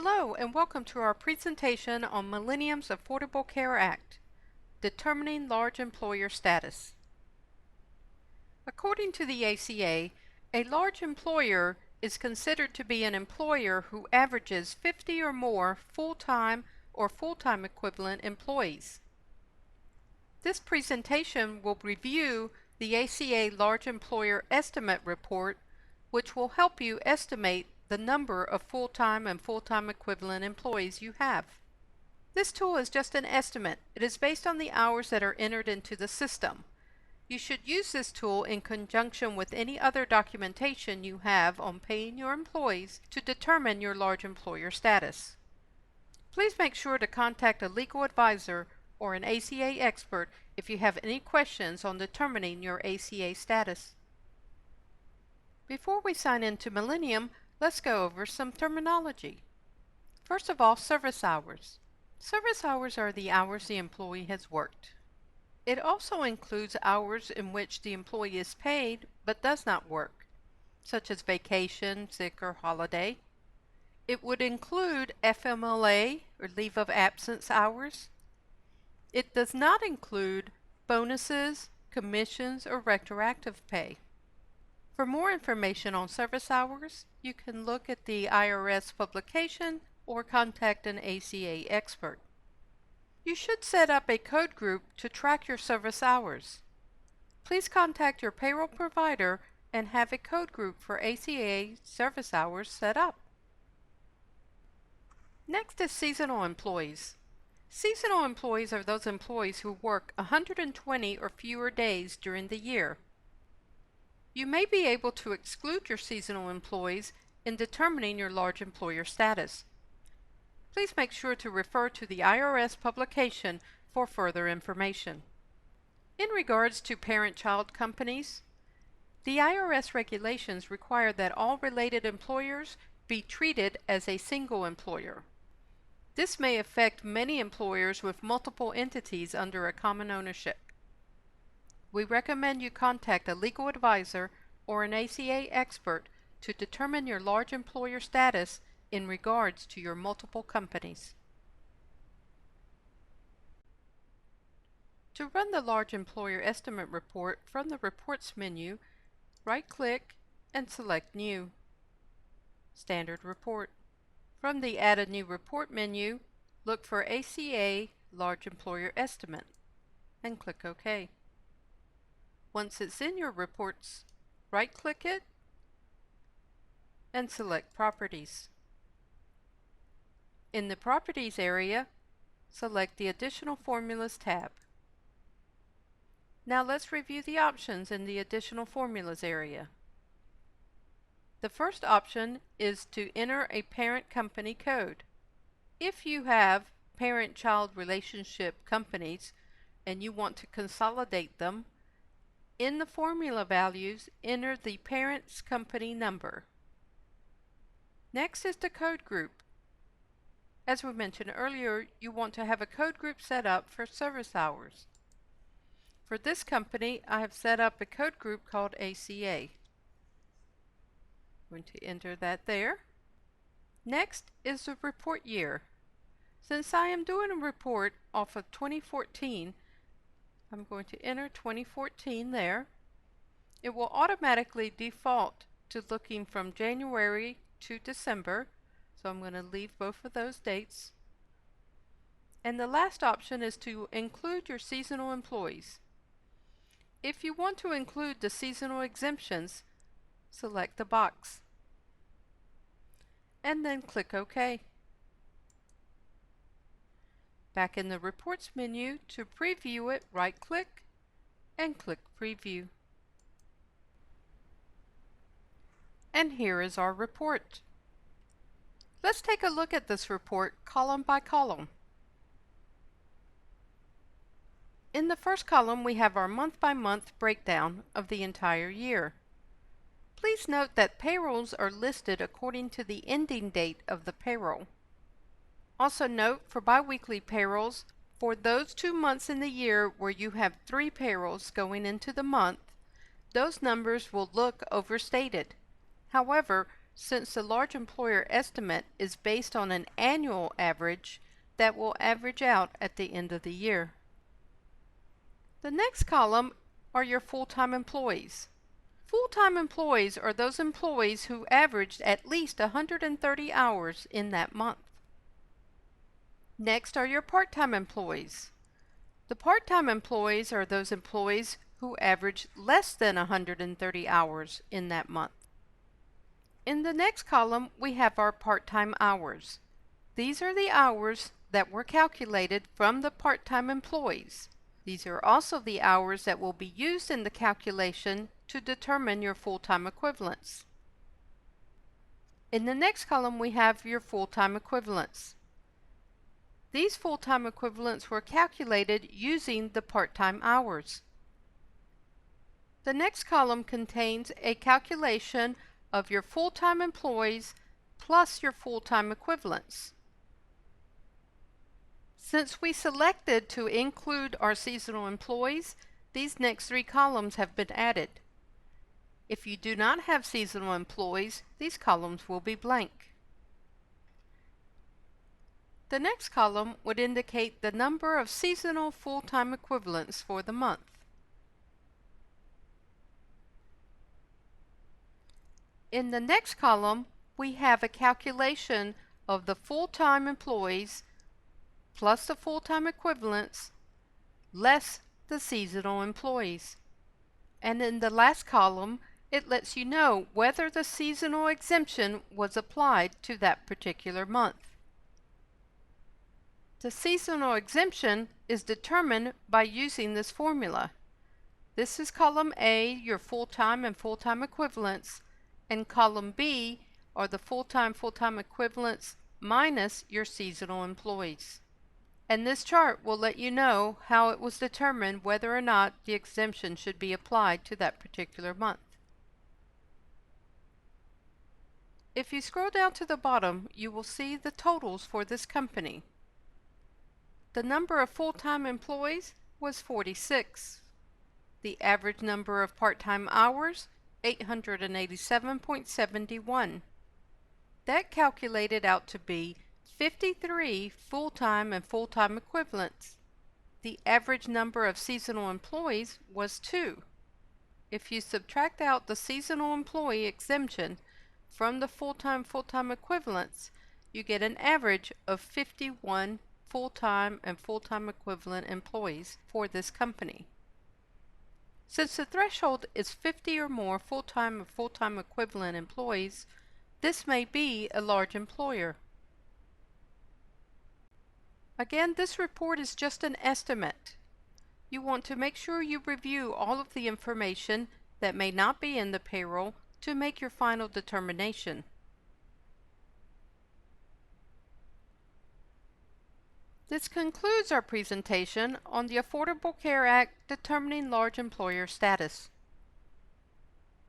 Hello and welcome to our presentation on Millennium's Affordable Care Act, Determining Large Employer Status. According to the ACA, a large employer is considered to be an employer who averages 50 or more full-time or full-time equivalent employees. This presentation will review the ACA Large Employer Estimate Report, which will help you estimate the number of full-time and full-time equivalent employees you have. This tool is just an estimate. It is based on the hours that are entered into the system. You should use this tool in conjunction with any other documentation you have on paying your employees to determine your large employer status. Please make sure to contact a legal advisor or an ACA expert if you have any questions on determining your ACA status. Before we sign into Millennium, let's go over some terminology. First of all, service hours. Service hours are the hours the employee has worked. It also includes hours in which the employee is paid but does not work, such as vacation, sick, or holiday. It would include FMLA, or leave of absence hours. It does not include bonuses, commissions, or retroactive pay. For more information on service hours, you can look at the IRS publication or contact an ACA expert. You should set up a code group to track your service hours. Please contact your payroll provider and have a code group for ACA service hours set up. Next is seasonal employees. Seasonal employees are those employees who work 120 or fewer days during the year. You may be able to exclude your seasonal employees in determining your large employer status. Please make sure to refer to the IRS publication for further information. In regards to parent-child companies, the IRS regulations require that all related employers be treated as a single employer. This may affect many employers with multiple entities under a common ownership. We recommend you contact a legal advisor or an ACA expert to determine your large employer status in regards to your multiple companies. To run the large employer estimate report from the Reports menu, right-click and select New. Standard Report. From the Add a New Report menu, look for ACA Large Employer Estimate and click OK. Once it's in your reports, right-click it and select Properties. In the Properties area, select the Additional Formulas tab. Now let's review the options in the Additional Formulas area. The first option is to enter a parent company code. If you have parent-child relationship companies and you want to consolidate them, in the formula values, enter the parent's company number. Next is the code group. As we mentioned earlier, you want to have a code group set up for service hours. For this company, I have set up a code group called ACA. I'm going to enter that there. Next is the report year. Since I am doing a report off of 2014, I'm going to enter 2014 there. It will automatically default to looking from January to December, so I'm going to leave both of those dates. And the last option is to include your seasonal employees. If you want to include the seasonal exemptions, select the box and then click OK. Back in the Reports menu, to preview it, right-click and click Preview. And here is our report. Let's take a look at this report column by column. In the first column, we have our month-by-month breakdown of the entire year. Please note that payrolls are listed according to the ending date of the payroll. Also note, for biweekly payrolls, for those 2 months in the year where you have 3 payrolls going into the month, those numbers will look overstated. However, since the large employer estimate is based on an annual average that will average out at the end of the year. The next column are your full-time employees. Full-time employees are those employees who averaged at least 130 hours in that month. Next are your part-time employees. The part-time employees are those employees who average less than 130 hours in that month. In the next column, we have our part-time hours. These are the hours that were calculated from the part-time employees. These are also the hours that will be used in the calculation to determine your full-time equivalents. In the next column, we have your full-time equivalents. These full-time equivalents were calculated using the part-time hours. The next column contains a calculation of your full-time employees plus your full-time equivalents. Since we selected to include our seasonal employees, these next three columns have been added. If you do not have seasonal employees, these columns will be blank. The next column would indicate the number of seasonal full-time equivalents for the month. In the next column, we have a calculation of the full-time employees plus the full-time equivalents less the seasonal employees. And in the last column, it lets you know whether the seasonal exemption was applied to that particular month. The seasonal exemption is determined by using this formula. This is column A, your full-time and full-time equivalents, and column B are the full-time equivalents minus your seasonal employees. And this chart will let you know how it was determined whether or not the exemption should be applied to that particular month. If you scroll down to the bottom, you will see the totals for this company. The number of full-time employees was 46. The average number of part-time hours, 887.71. That calculated out to be 53 full-time and full-time equivalents. The average number of seasonal employees was 2. If you subtract out the seasonal employee exemption from the full-time equivalents, you get an average of 51 full-time and full-time equivalent employees for this company. Since the threshold is 50 or more full-time and full-time equivalent employees, this may be a large employer. Again, this report is just an estimate. You want to make sure you review all of the information that may not be in the payroll to make your final determination. This concludes our presentation on the Affordable Care Act determining large employer status.